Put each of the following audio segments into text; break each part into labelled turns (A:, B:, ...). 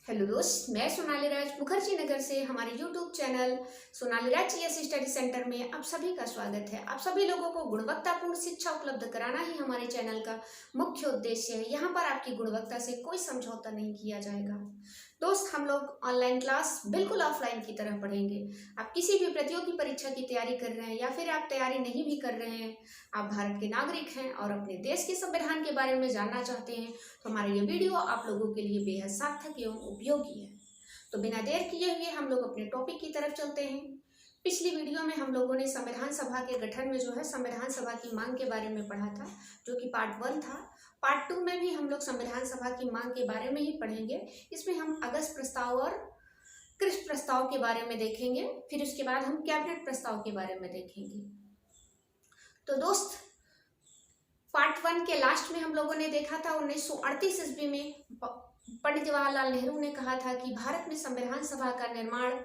A: Hello दोस्त, मैं सोनाली राज मुखर्जी नगर से हमारे YouTube चैनल सोनाली राज जीएस स्टडी सेंटर में आप सभी का स्वागत है। आप सभी लोगों को गुणवत्तापूर्ण शिक्षा उपलब्ध कराना ही हमारे चैनल का मुख्य उद्देश्य है। यहाँ पर आपकी गुणवत्ता से कोई समझौता नहीं किया जाएगा। दोस्त, हम लोग ऑनलाइन क्लास बिल्कुल ऑफलाइन की तरह पढ़ेंगे। आप किसी भी प्रतियोगी परीक्षा की तैयारी कर रहे हैं या फिर आप तैयारी नहीं भी कर रहे हैं, आप भारत के नागरिक हैं और अपने देश के संविधान के बारे में जानना चाहते हैं, तो हमारा ये वीडियो आप लोगों के लिए बेहद सार्थक एवं उपयोगी है। तो बिना देर किए हुए हम लोग अपने टॉपिक की तरफ चलते हैं। पिछली वीडियो में हम लोगों ने संविधान सभा के गठन में जो है संविधान सभा की मांग के बारे में पढ़ा था, जो कि पार्ट 1 था। पार्ट 2 में भी हम लोग संविधान सभा की मांग के बारे में ही पढ़ेंगे। इसमें हम अगस्त प्रस्ताव और कृष्ण प्रस्ताव के बारे में देखेंगे, फिर उसके बाद हम कैबिनेट प्रस्ताव के बारे में देखेंगे। तो दोस्त, पार्ट 1 के लास्ट में हम लोगों ने देखा था 1938 ईस्वी में पंडित जवाहरलाल नेहरू ने कहा था कि भारत में संविधान सभा का निर्माण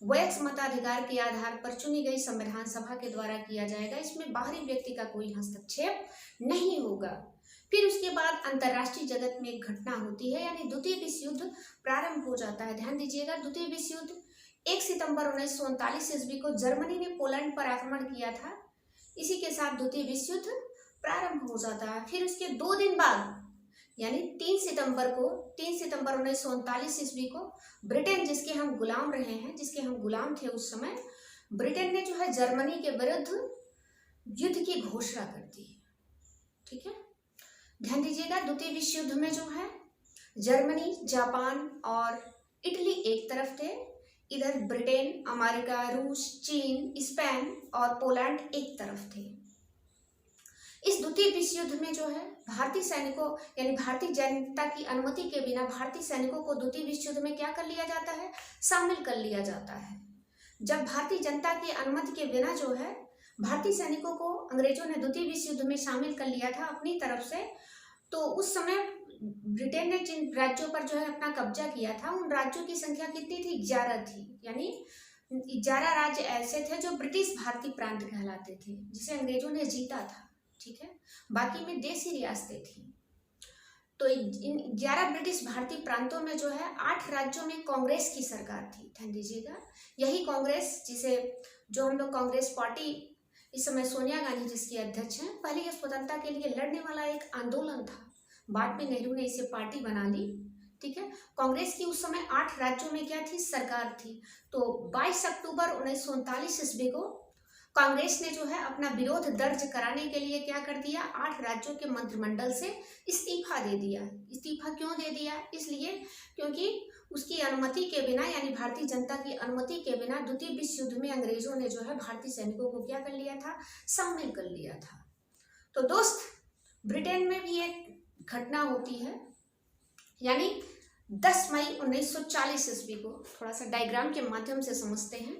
A: वैध मताधिकार के आधार पर चुनी गई संविधान सभा के द्वारा किया जाएगा। इसमें बाहरी व्यक्ति का कोई हस्तक्षेप नहीं होगा। फिर उसके बाद अंतर्राष्ट्रीय जगत में एक घटना होती है, यानी द्वितीय विश्व युद्ध प्रारंभ हो जाता है। ध्यान दीजिएगा, द्वितीय विश्व युद्ध 1 सितंबर 1939 ईस्वी को जर्मनी ने पोलैंड पर आक्रमण किया था। इसी के साथ द्वितीय विश्व युद्ध प्रारंभ हो जाता है। फिर उसके 2 दिन बाद यानी 3 सितंबर 1939 ईस्वी को ब्रिटेन, जिसके हम गुलाम रहे हैं, जिसके हम गुलाम थे उस समय, ब्रिटेन ने जो है जर्मनी के विरुद्ध युद्ध की घोषणा कर दी। ठीक है, ध्यान दीजिएगा, द्वितीय विश्व युद्ध में जो है जर्मनी, जापान और इटली एक तरफ थे, इधर ब्रिटेन, अमेरिका, रूस, चीन, स्पेन और पोलैंड एक तरफ थे। इस द्वितीय विश्व युद्ध में जो है भारतीय सैनिकों यानी भारतीय जनता की अनुमति के बिना भारतीय सैनिकों को द्वितीय विश्व युद्ध में क्या कर लिया जाता है, शामिल कर लिया जाता है। जब भारतीय जनता की अनुमति के बिना जो है भारतीय सैनिकों को अंग्रेजों ने द्वितीय विश्व युद्ध में शामिल कर लिया था अपनी तरफ से, तो उस समय ब्रिटेन ने जिन राज्यों पर जो है अपना कब्जा किया था, उन राज्यों की संख्या कितनी थी? 11 थी। यानी 11 राज्य ऐसे थे जो ब्रिटिश भारतीय प्रांत कहलाते थे, जिसे अंग्रेजों ने जीता था। ठीक है, बाकी में देसी रियासतें थी। तो इन 11 ब्रिटिश भारतीय प्रांतों में जो है 8 राज्यों में कांग्रेस की सरकार थी। ध्यान दीजिएगा, यही कांग्रेस जो हम लोग कांग्रेस पार्टी, इस समय सोनिया गांधी जिसकी अध्यक्ष हैं, पहले यह स्वतंत्रता के लिए लड़ने वाला एक आंदोलन था। बाद में नेहरू ने इसे पार्टी बना ली। ठीक है, कांग्रेस की उस समय 8 राज्यों में क्या थी? सरकार थी। तो 22 अक्टूबर 1939 ईस्वी को कांग्रेस ने जो है अपना विरोध दर्ज कराने के लिए क्या कर दिया? 8 राज्यों के मंत्रिमंडल से इस्तीफा दे दिया। इस्तीफा क्यों दे दिया? इसलिए क्योंकि उसकी अनुमति के बिना, यानी भारतीय जनता की अनुमति के बिना द्वितीय विश्व युद्ध में अंग्रेजों ने जो है भारतीय सैनिकों को क्या कर लिया था? शामिल कर लिया था। तो दोस्त, ब्रिटेन में भी एक घटना होती है, यानी 10 मई 1940 ईस्वी को। थोड़ा सा डायग्राम के माध्यम से समझते हैं।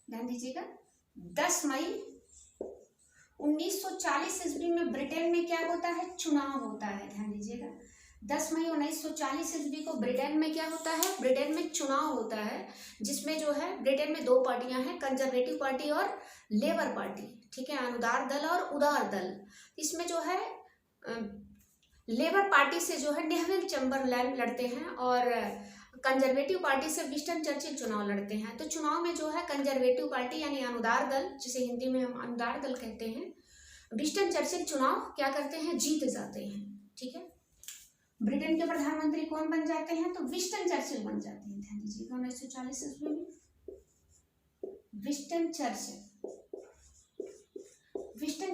A: ध्यान दीजिएगा, 10 मई 1940 ईस्वी में ब्रिटेन में क्या होता है? चुनाव होता है। ध्यान दीजिएगा, 10 मई 1940 ईस्वी को ब्रिटेन में क्या होता है? ब्रिटेन में चुनाव होता है, जिसमें जो है ब्रिटेन में 2 पार्टियां हैं, कंजर्वेटिव पार्टी और लेबर पार्टी। ठीक है, अनुदार दल और उदार दल। इसमें जो है लेबर पार्टी से जो है नेविल चैम्बरलेन लड़ते हैं और कंजर्वेटिव पार्टी से विंस्टन चर्चिल चुनाव लड़ते हैं। तो चुनाव में जो है कंजर्वेटिव पार्टी यानी अनुदार दल, जिसे हिंदी में हम अनुदार दल कहते हैं, विंस्टन चर्चिल चुनाव क्या करते हैं? जीत जाते हैं। ठीक है, ब्रिटेन के प्रधानमंत्री कौन बन जाते हैं? तो विंस्टन चर्चिल बन जाते हैं। ध्यान दीजिएगा, 1940 ईस्वी में विंस्टन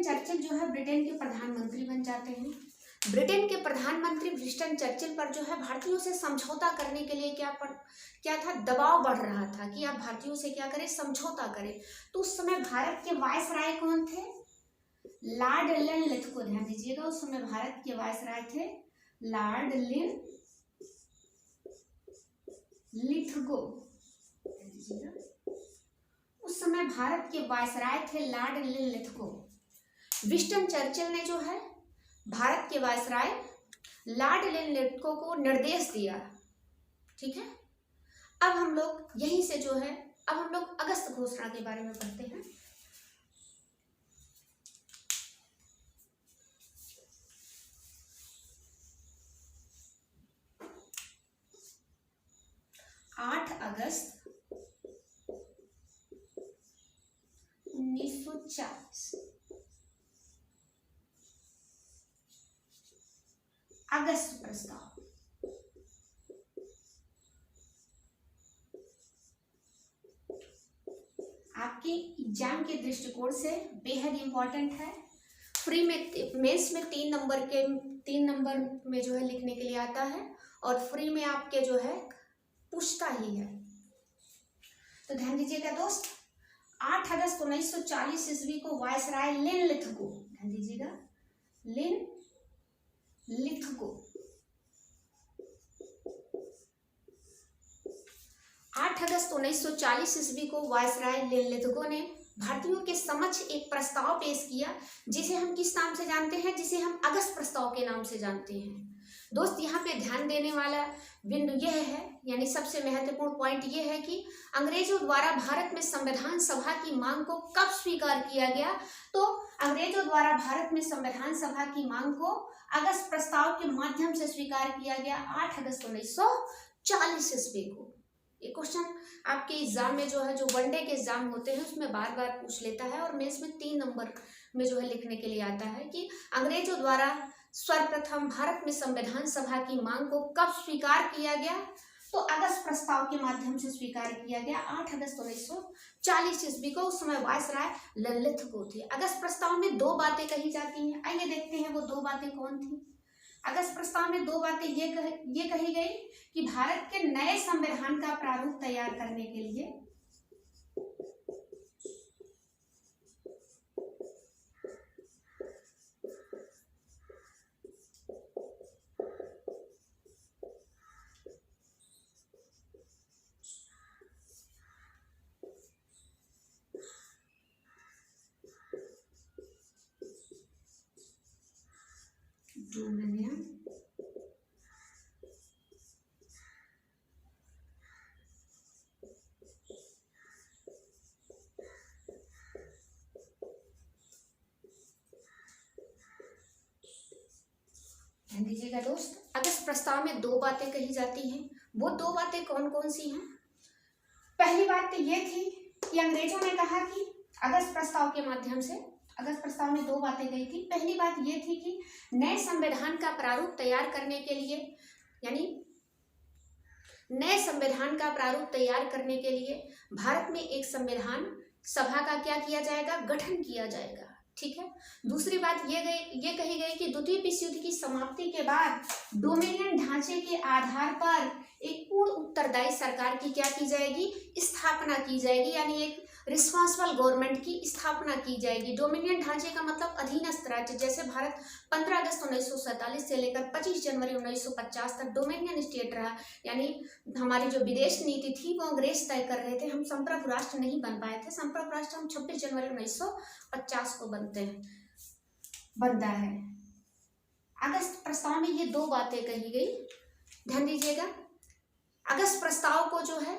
A: चर्चिल जो है ब्रिटेन के प्रधानमंत्री बन जाते हैं। ब्रिटेन के प्रधानमंत्री विंस्टन चर्चिल पर जो है भारतीयों से समझौता करने के लिए क्या था? दबाव बढ़ रहा था कि आप भारतीयों से क्या करें? समझौता करें। तो उस समय भारत के वायसराय कौन थे? Lord Linlithgow. ध्यान दीजिएगा, उस समय भारत के वायसराय थे लॉर्ड लिनलिथगो। उस समय भारत के वायसराय थे लॉर्ड लिनलिथगो। विंस्टन चर्चिल ने जो है भारत के वायसराय लॉर्ड लिनलिथगो को निर्देश दिया। ठीक है, अब हम लोग यहीं से जो है अगस्त घोषणा के बारे में पढ़ते हैं। अगस्त 1940। अगस्त प्रस्ताव आपके एग्जाम के दृष्टिकोण से बेहद इंपॉर्टेंट है। फ्री में मेंस में 3 नंबर में जो है लिखने के लिए आता है और फ्री में आपके जो है पूछता ही है। तो ध्यान दीजिएगा दोस्त, 8 अगस्त 1940 ईस्वी को वायसराय लिनलिथगो, ध्यान दीजिएगा लिनलिथगो, 8 अगस्त 1940 ईस्वी को वायसराय लिनलिथगो ने भारतीयों के समक्ष एक प्रस्ताव पेश किया, जिसे हम किस नाम से जानते हैं, जिसे हम अगस्त प्रस्ताव के नाम से जानते हैं। दोस्त यहाँ पे ध्यान देने वाला बिंदु यह है, यानी सबसे महत्वपूर्ण पॉइंट यह है कि अंग्रेजों द्वारा भारत में संविधान सभा की मांग को कब स्वीकार किया गया। तो अंग्रेजों द्वारा भारत में संविधान सभा की मांग को अगस्त प्रस्ताव के माध्यम से स्वीकार किया गया 8 अगस्त 1940 ईस्वी को। ये क्वेश्चन आपके एग्जाम में जो है, जो वनडे के एग्जाम होते हैं उसमें बार बार पूछ लेता है और मेंस में 3 नंबर में जो है लिखने के लिए आता है कि अंग्रेजों द्वारा सर्वप्रथम भारत में संविधान सभा की मांग को कब स्वीकार किया गया। तो अगस्त प्रस्ताव के माध्यम से स्वीकार किया गया 8 अगस्त 1940 ईस्वी को। उस समय वायसराय लिनलिथगो थे। अगस्त प्रस्ताव में 2 बातें कही जाती हैं, आइए देखते हैं वो 2 बातें कौन थी। अगस्त प्रस्ताव में 2 बातें ये कही गई कि भारत के नए संविधान का प्रारूप तैयार करने के लिए डोमिनियन ध्यान दीजिएगा दोस्त, अगस्त प्रस्ताव में 2 बातें कही जाती हैं। वो 2 बातें कौन कौन सी हैं। पहली बात तो ये थी कि अंग्रेजों ने कहा कि अगस्त प्रस्ताव के माध्यम से, अगस्त प्रस्ताव में 2 बातें कही थी। पहली बात ये थी कि नए संविधान का प्रारूप तैयार करने के लिए, यानी नए संविधान का प्रारूप तैयार करने के लिए भारत में एक संविधान सभा का क्या किया जाएगा, गठन किया जाएगा। ठीक है। दूसरी बात ये कही गई कि द्वितीय विश्व युद्ध की समाप्ति के बाद डोमिनियन ढांचे के आधार पर एक पूर्ण उत्तरदायी सरकार की क्या की जाएगी, स्थापना की जाएगी, यानी एक रिस्पॉन्सिबल गवर्नमेंट की स्थापना की जाएगी। डोमिनियन ढांचे का मतलब अधीनस्थ राज्य, जैसे भारत 15 अगस्त 1947 से लेकर 25 जनवरी 1950 तक डोमिनियन स्टेट रहा, यानी हमारी जो विदेश नीति थी वो अंग्रेज तय कर रहे थे। हम संप्रभु राष्ट्र नहीं बन पाए थे। संप्रभु राष्ट्र हम 26 जनवरी 1950 को बनता है। अगस्त प्रस्ताव में ये 2 बातें कही गई, ध्यान दीजिएगा। अगस्त प्रस्ताव को जो है,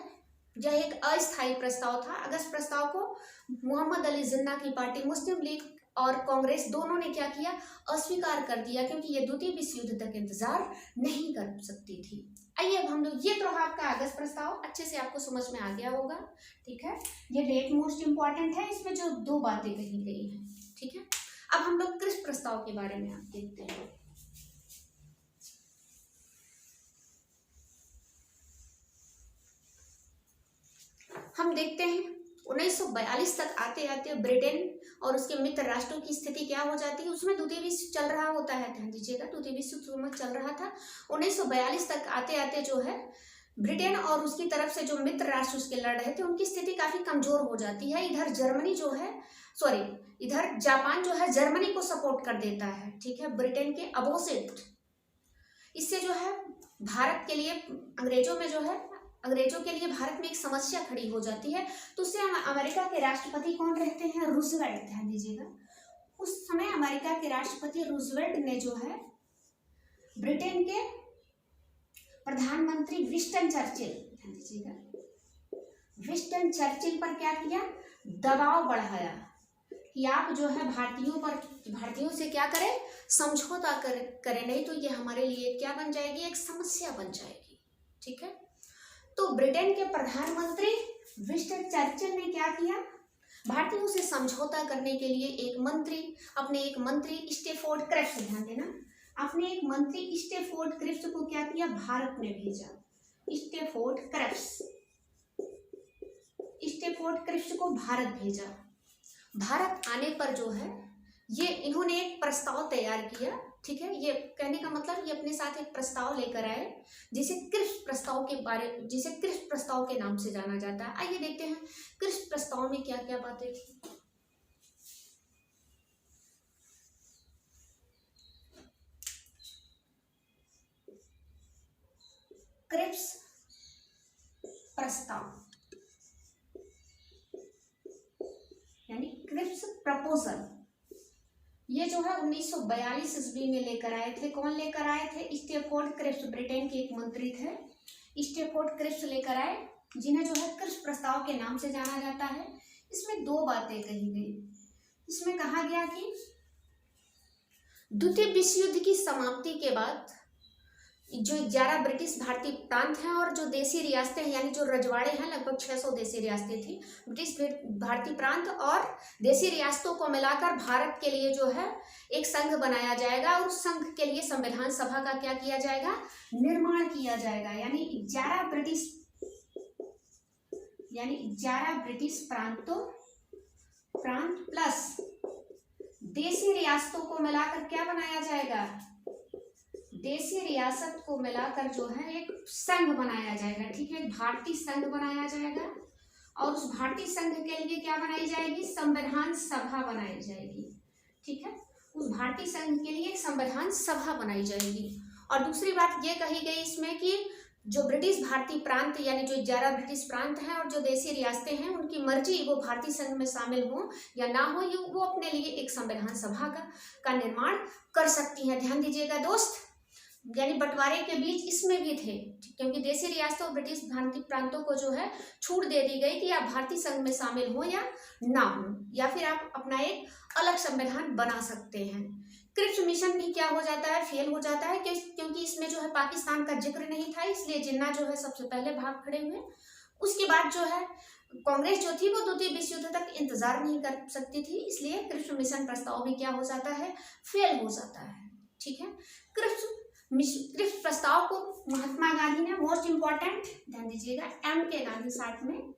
A: यह एक अस्थायी प्रस्ताव था। अगस्त प्रस्ताव को मोहम्मद अली जिन्ना की पार्टी, मुस्लिम लीग और कांग्रेस दोनों ने क्या किया, अस्वीकार कर दिया, क्योंकि ये द्वितीय विश्व युद्ध तक इंतजार नहीं कर सकती थी। आइए अब हम लोग, ये तो आपका अगस्त प्रस्ताव अच्छे से आपको समझ में आ गया होगा। ठीक है, ये डेट मोस्ट इंपॉर्टेंट है, इसमें जो 2 बातें कही गई हैं। ठीक है, अब हम लोग क्रिस प्रस्ताव के बारे में आप देखते हैं। हम देखते हैं 1942 तक आते आते ब्रिटेन और उसके मित्र राष्ट्रों की स्थिति क्या हो जाती है। उसमें द्वितीय विश्व चल रहा होता है, ध्यान दीजिएगा, द्वितीय विश्व चल रहा था। 1942 तक आते आते जो है ब्रिटेन और उसकी तरफ से जो मित्र राष्ट्र उसके लड़ रहे थे उनकी स्थिति काफी कमजोर हो जाती है। इधर जापान जो है जर्मनी को सपोर्ट कर देता है। ठीक है, ब्रिटेन के अपोजिट। इससे जो है भारत के लिए, अंग्रेजों के लिए भारत में एक समस्या खड़ी हो जाती है। तो उससे अमेरिका के राष्ट्रपति कौन रहते हैं, रूजवेल्ट, ध्यान दीजिएगा। उस समय अमेरिका के राष्ट्रपति रूजवेल्ट ने जो है ब्रिटेन के प्रधानमंत्री विंस्टन चर्चिल, ध्यान दीजिएगा, विंस्टन चर्चिल पर क्या किया, दबाव बढ़ाया कि आप जो है भारतीयों से क्या करें, समझौता करें, नहीं तो ये हमारे लिए क्या बन जाएगी, एक समस्या बन जाएगी। ठीक है, तो ब्रिटेन के प्रधानमंत्री विंस्टन चर्चिल ने क्या किया, भारतीयों से समझौता करने के लिए अपने एक मंत्री स्टैफोर्ड क्रिप्स, ध्यान देना, अपने एक मंत्री स्टैफोर्ड क्रिप्स को क्या किया, भारत में भेजा। स्टैफोर्ड क्रिप्स को भारत भेजा। भारत आने पर जो है ये इन्होंने एक प्रस्ताव तैयार किया, ठीक है। ये कहने का मतलब ये अपने साथ एक प्रस्ताव लेकर आए जिसे क्रिप्स प्रस्ताव के नाम से जाना जाता है। आइए देखते हैं क्रिप्स प्रस्ताव में क्या क्या बातें थी। क्रिप्स प्रस्ताव यानी क्रिप्स प्रपोजल, ये जो है 1942 ईस्वी में लेकर आए थे। कौन लेकर आए थे, स्टैफोर्ड क्रिप्स, ब्रिटेन के एक मंत्री थे स्टैफोर्ड क्रिप्स लेकर आए, जिन्हें जो है क्रिप्स प्रस्ताव के नाम से जाना जाता है। इसमें दो बातें कही गई। इसमें कहा गया कि द्वितीय विश्व युद्ध की समाप्ति के बाद जो 11 ब्रिटिश भारतीय प्रांत हैं और जो देसी रियासतें हैं, यानी जो रजवाड़े हैं, लगभग 600 देसी रियासतें थी, ब्रिटिश भारतीय प्रांत और देसी रियासतों को मिलाकर भारत के लिए जो है एक संघ बनाया जाएगा और उस संघ के लिए संविधान सभा का क्या किया जाएगा, निर्माण किया जाएगा। यानी 11 ब्रिटिश प्रांत प्लस देसी रियासतों को मिलाकर क्या बनाया जाएगा, देसी रियासत को मिलाकर जो है एक संघ बनाया जाएगा, ठीक है, भारतीय संघ बनाया जाएगा। और उस भारतीय संघ के लिए क्या बनाई जाएगी, संविधान सभा बनाई जाएगी, ठीक है। उस भारतीय संघ के लिए एक संविधान सभा बनाई जाएगी। और दूसरी बात ये कही गई इसमें कि जो ब्रिटिश भारतीय प्रांत यानी जो 11 ब्रिटिश प्रांत हैं और जो देसी रियासतें हैं, उनकी मर्जी वो भारतीय संघ में शामिल हो या ना हो, वो अपने लिए एक संविधान सभा का निर्माण कर सकती हैं। ध्यान दीजिएगा दोस्त, यानी बंटवारे के बीच इसमें भी थे, क्योंकि देसी रियासतों और ब्रिटिश भारतीय प्रांतों को जो है छूट दे दी गई कि आप भारतीय संघ में शामिल हो या ना हो, या फिर आप अपना एक अलग संविधान बना सकते हैं। क्रिप्स मिशन भी क्या हो जाता है, फेल हो जाता है, क्योंकि इसमें जो है पाकिस्तान का जिक्र नहीं था, इसलिए जिन्ना जो है सबसे पहले भाग खड़े हुए। उसके बाद जो है कांग्रेस जो थी वो द्वितीय विश्व युद्ध तक इंतजार नहीं कर सकती थी, इसलिए क्रिप्स मिशन प्रस्ताव भी क्या हो जाता है, फेल हो जाता है, ठीक है। क्रिप्स प्रस्ताव को महात्मा गांधी ने, मोस्ट इंपॉर्टेंट ध्यान दीजिएगा, एम के गांधी साथ में,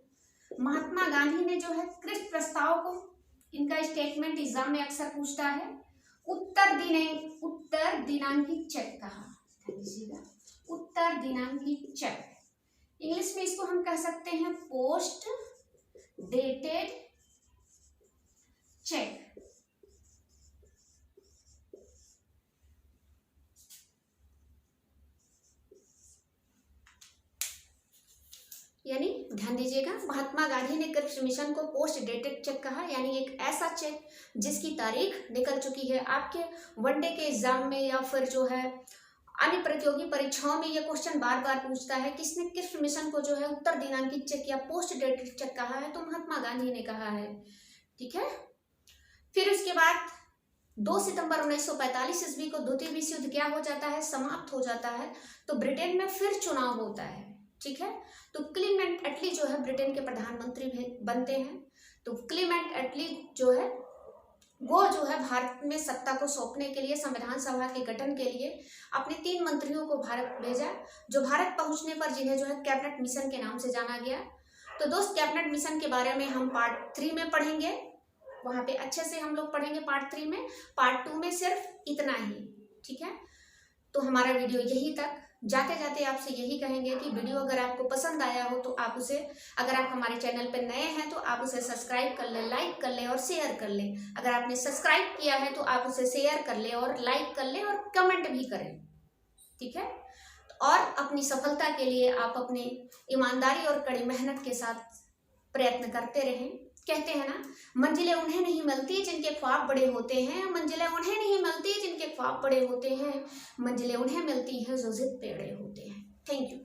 A: महात्मा गांधी ने जो है क्रिप्स प्रस्ताव को, इनका स्टेटमेंट एग्जाम में अक्सर पूछता है, उत्तर दिनांकित चेक कहा, ध्यान दीजिएगा, उत्तर दिनांकित चेक। इंग्लिश में इसको हम कह सकते हैं पोस्ट डेटेड चेक। यानी ध्यान दीजिएगा, महात्मा गांधी ने क्रिप्स मिशन को पोस्ट डेटेड चेक कहा, यानी एक ऐसा चेक जिसकी तारीख निकल चुकी है। आपके वनडे के एग्जाम में या फिर जो है अन्य प्रतियोगी परीक्षाओं में ये क्वेश्चन बार बार पूछता है, किसने क्रिप्स मिशन को जो है उत्तर दिनांकित चेक या पोस्ट डेटेड चेक कहा है, तो महात्मा गांधी ने कहा है, ठीक है। फिर उसके बाद 2 सितंबर 1945 ईस्वी को द्वितीय विश्व युद्ध क्या हो जाता है, समाप्त हो जाता है। तो ब्रिटेन में फिर चुनाव होता है, ठीक है। तो क्लीमेंट एटली जो है ब्रिटेन के प्रधानमंत्री बनते हैं। तो क्लीमेंट एटली जो है वो जो है भारत में सत्ता को सौंपने के लिए, संविधान सभा के गठन के लिए अपने 3 मंत्रियों को भारत भेजा, जो भारत पहुंचने पर जिन्हें जो है कैबिनेट मिशन के नाम से जाना गया। तो दोस्त, कैबिनेट मिशन के बारे में हम पार्ट 3 में पढ़ेंगे, वहां पे अच्छे से हम लोग पढ़ेंगे पार्ट 3 में। पार्ट 2 में सिर्फ इतना ही, ठीक है। तो हमारा वीडियो यही तक। जाते जाते आपसे यही कहेंगे कि वीडियो अगर आपको पसंद आया हो तो आप उसे, अगर आप हमारे चैनल पर नए हैं तो आप उसे सब्सक्राइब कर लें, लाइक कर लें और शेयर कर लें। अगर आपने सब्सक्राइब किया है तो आप उसे शेयर कर लें और लाइक कर लें और कमेंट भी करें, ठीक है। और अपनी सफलता के लिए आप अपने ईमानदारी और कड़ी मेहनत के साथ प्रयत्न करते रहें। कहते हैं ना, मंजिलें उन्हें नहीं मिलती जिनके ख्वाब बड़े होते हैं, मंजिलें उन्हें नहीं मिलती जिनके ख्वाब बड़े होते हैं, मंजिलें उन्हें मिलती हैं जो जिद पे अड़े होते हैं। Thank you.